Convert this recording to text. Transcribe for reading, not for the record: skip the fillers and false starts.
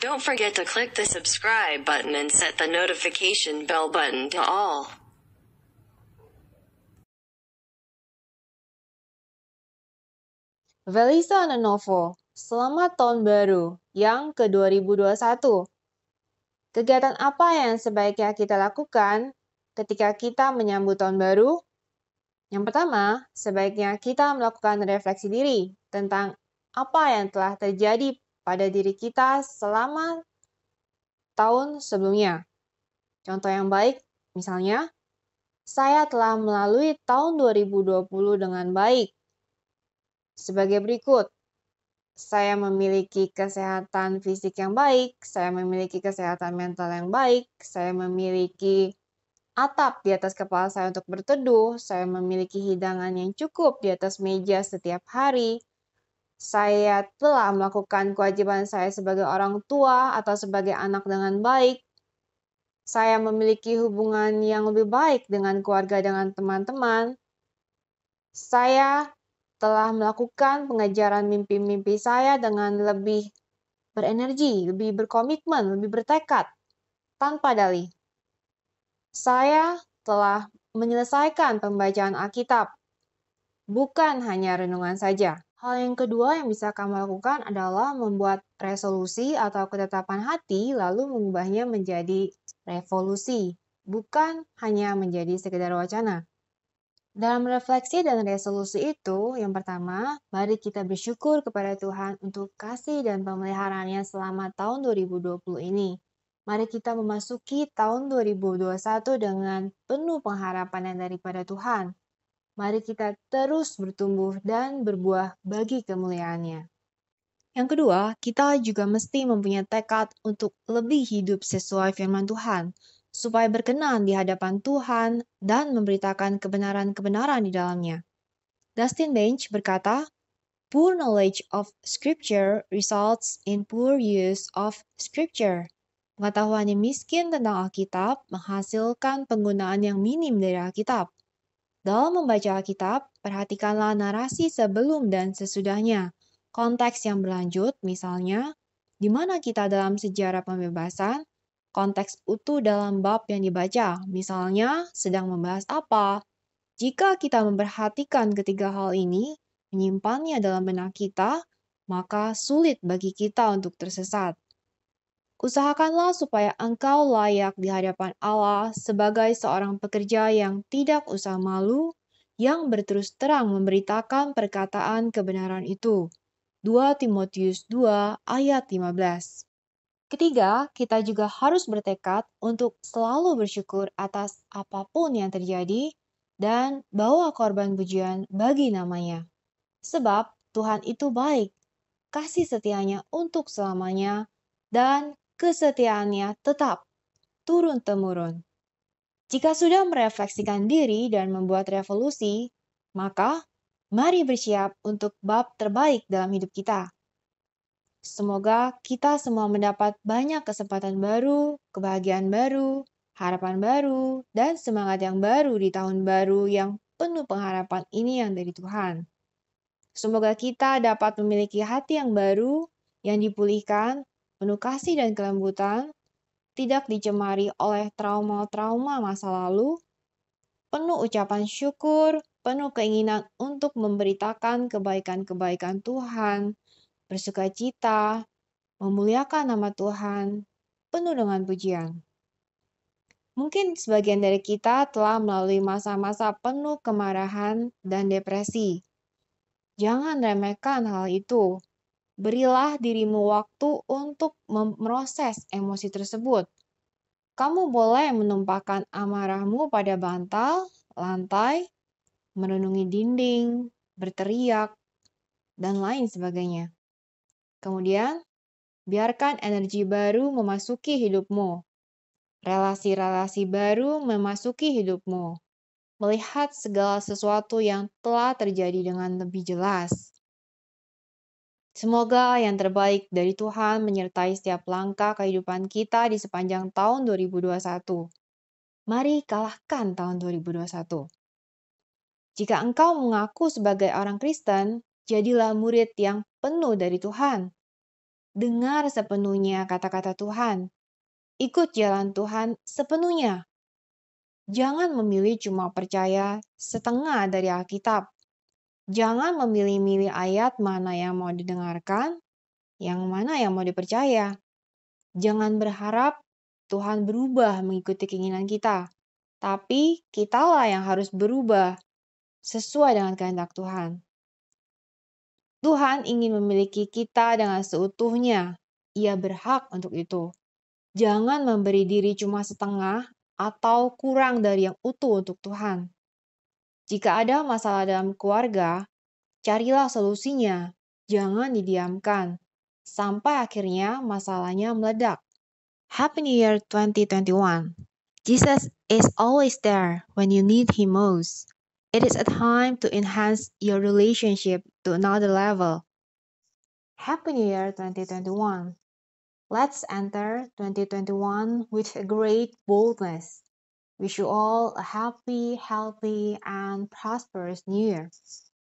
Don't forget to click the subscribe button and set the notification bell button to all. Velisa Lenovo, selamat tahun baru yang ke-2021. Kegiatan apa yang sebaiknya kita lakukan ketika kita menyambut tahun baru? Yang pertama, sebaiknya kita melakukan refleksi diri tentang apa yang telah terjadi pada diri kita selama tahun sebelumnya. Contoh yang baik, misalnya, saya telah melalui tahun 2020 dengan baik. Sebagai berikut, saya memiliki kesehatan fisik yang baik, saya memiliki kesehatan mental yang baik, saya memiliki atap di atas kepala saya untuk berteduh, saya memiliki hidangan yang cukup di atas meja setiap hari, saya telah melakukan kewajiban saya sebagai orang tua atau sebagai anak dengan baik, saya memiliki hubungan yang lebih baik dengan keluarga dengan teman-teman, saya telah melakukan pengejaran mimpi-mimpi saya dengan lebih berenergi, lebih berkomitmen, lebih bertekad, tanpa dalih. Saya telah menyelesaikan pembacaan Alkitab, bukan hanya renungan saja. Hal yang kedua yang bisa kamu lakukan adalah membuat resolusi atau ketetapan hati lalu mengubahnya menjadi revolusi, bukan hanya menjadi sekedar wacana. Dalam refleksi dan resolusi itu, yang pertama, mari kita bersyukur kepada Tuhan untuk kasih dan pemeliharaannya selama tahun 2020 ini. Mari kita memasuki tahun 2021 dengan penuh pengharapan yang daripada Tuhan. Mari kita terus bertumbuh dan berbuah bagi kemuliaannya. Yang kedua, kita juga mesti mempunyai tekad untuk lebih hidup sesuai firman Tuhan, supaya berkenan di hadapan Tuhan dan memberitakan kebenaran-kebenaran di dalamnya. Dustin Bench berkata, "Poor knowledge of Scripture results in poor use of Scripture." Pengetahuan yang miskin tentang Alkitab menghasilkan penggunaan yang minim dari Alkitab. Dalam membaca Alkitab, perhatikanlah narasi sebelum dan sesudahnya. Konteks yang berlanjut, misalnya, di mana kita dalam sejarah pembebasan, konteks utuh dalam bab yang dibaca, misalnya sedang membahas apa. Jika kita memperhatikan ketiga hal ini, menyimpannya dalam benak kita, maka sulit bagi kita untuk tersesat. Usahakanlah supaya engkau layak di hadapan Allah sebagai seorang pekerja yang tidak usah malu, yang berterus terang memberitakan perkataan kebenaran itu. 2 Timotius 2 ayat 15. Ketiga, kita juga harus bertekad untuk selalu bersyukur atas apapun yang terjadi dan bawa korban pujian bagi namanya. Sebab Tuhan itu baik, kasih setianya untuk selamanya, dan kesetiaannya tetap turun-temurun. Jika sudah merefleksikan diri dan membuat revolusi, maka mari bersiap untuk bab terbaik dalam hidup kita. Semoga kita semua mendapat banyak kesempatan baru, kebahagiaan baru, harapan baru, dan semangat yang baru di tahun baru yang penuh pengharapan ini yang dari Tuhan. Semoga kita dapat memiliki hati yang baru, yang dipulihkan, penuh kasih dan kelembutan, tidak dicemari oleh trauma-trauma masa lalu, penuh ucapan syukur, penuh keinginan untuk memberitakan kebaikan-kebaikan Tuhan, bersukacita, memuliakan nama Tuhan, penuh dengan pujian. Mungkin sebagian dari kita telah melalui masa-masa penuh kemarahan dan depresi. Jangan remehkan hal itu. Berilah dirimu waktu untuk memproses emosi tersebut. Kamu boleh menumpahkan amarahmu pada bantal, lantai, merenungi dinding, berteriak, dan lain sebagainya. Kemudian, biarkan energi baru memasuki hidupmu. Relasi-relasi baru memasuki hidupmu. Melihat segala sesuatu yang telah terjadi dengan lebih jelas. Semoga yang terbaik dari Tuhan menyertai setiap langkah kehidupan kita di sepanjang tahun 2021. Mari kalahkan tahun 2021. Jika engkau mengaku sebagai orang Kristen, jadilah murid yang penuh dari Tuhan. Dengar sepenuhnya kata-kata Tuhan. Ikut jalan Tuhan sepenuhnya. Jangan memilih cuma percaya setengah dari Alkitab. Jangan memilih-milih ayat mana yang mau didengarkan, yang mana yang mau dipercaya. Jangan berharap Tuhan berubah mengikuti keinginan kita. Tapi kitalah yang harus berubah sesuai dengan kehendak Tuhan. Tuhan ingin memiliki kita dengan seutuhnya. Ia berhak untuk itu. Jangan memberi diri cuma setengah atau kurang dari yang utuh untuk Tuhan. Jika ada masalah dalam keluarga, carilah solusinya. Jangan didiamkan. Sampai akhirnya masalahnya meledak. Happy New Year 2021. Jesus is always there when you need Him most. It is a time to enhance your relationship to another level. Happy New Year 2021. Let's enter 2021 with a great boldness. Wish you all a happy, healthy, and prosperous New Year.